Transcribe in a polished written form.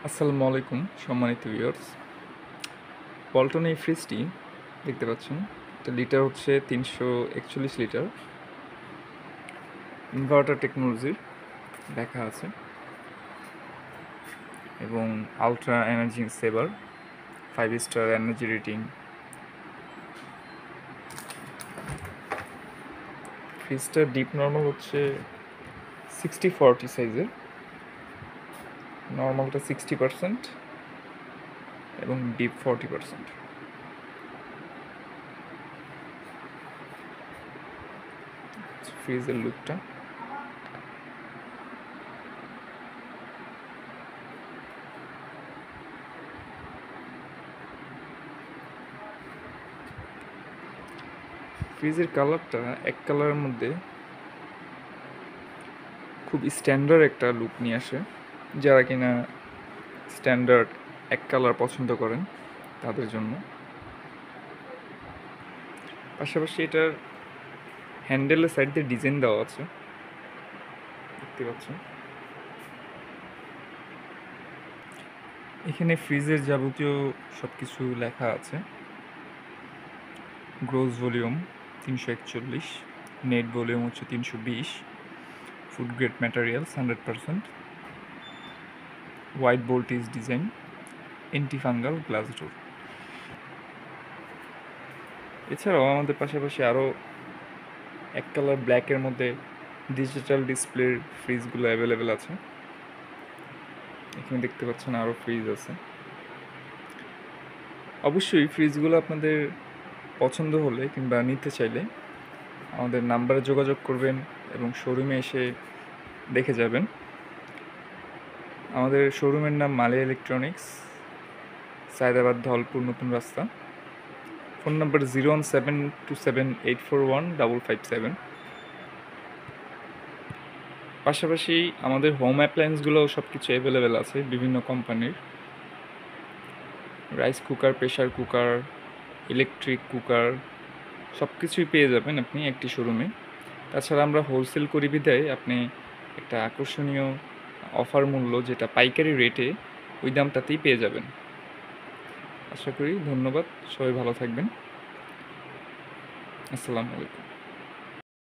আসসালামু আলাইকুম সম্মানিত ভিউয়ার্স। পল্টন এই ফ্রিজটি দেখতে পাচ্ছেন, এটা লিটার হচ্ছে 341 লিটার। ইনভার্টার টেকনোলজির লেখা আছে এবং ultra energy saver, 5 star energy rating. ফ্রিজটার ডিপ নর্মাল হচ্ছে 60-40 সাইজের, নর্মালটা 60% এবং ডিপ 40%। ফ্রিজের লুকটা ফ্রিজের কালারটা এক কালারের মধ্যে খুব স্ট্যান্ডার্ড একটা লুক নিয়ে আসে। যারা কিনা স্ট্যান্ডার্ড এক কালার পছন্দ করেন তাদের জন্য। পাশাপাশি এটার হ্যান্ডেলের সাইড দিয়ে ডিজাইন দেওয়া আছে, দেখতে পাচ্ছেন। এখানে ফ্রিজের যাবতীয় সব কিছু লেখা আছে। গ্রোস ভলিউম 341, নেট ভলিউম হচ্ছে 320, food grade materials 100%, white voltage design, anti fungal glass door. এছাড়াও আমাদের পাশাপাশি আরও এক কালার ব্ল্যাকের মধ্যে ডিজিটাল ডিসপ্লের ফ্রিজগুলো অ্যাভেলেবেল আছে। এখানে দেখতে পাচ্ছেন আরও ফ্রিজ আছে। অবশ্যই ফ্রিজগুলো আপনাদের পছন্দ হলে কিংবা নিতে চাইলে আমাদের নাম্বারে যোগাযোগ করবেন এবং শোরুমে এসে দেখে যাবেন। আমাদের শোরুমের নাম মালিয়া ইলেকট্রনিক্স, সায়দাবাদ ধলপুর নতুন রাস্তা। Phone number 01727841557। পাশাপাশি আমাদের হোম অ্যাপ্লায়েন্সগুলোও সব কিছু অ্যাভেলেবেল আছে বিভিন্ন কোম্পানির। Rice cooker, pressure cooker, electric cooker সব কিছুই পেয়ে যাবেন আপনি একটি শোরুমে। তাছাড়া আমরা হোলসেল করি বিধায় আপনি একটা আকর্ষণীয় অফার মূল্য, যেটা পাইকারি রেটে ওই দামটাতেই পেয়ে যাবেন। আশা করি। ধন্যবাদ, সবাই ভালো থাকবেন। আসসালামু আলাইকুম।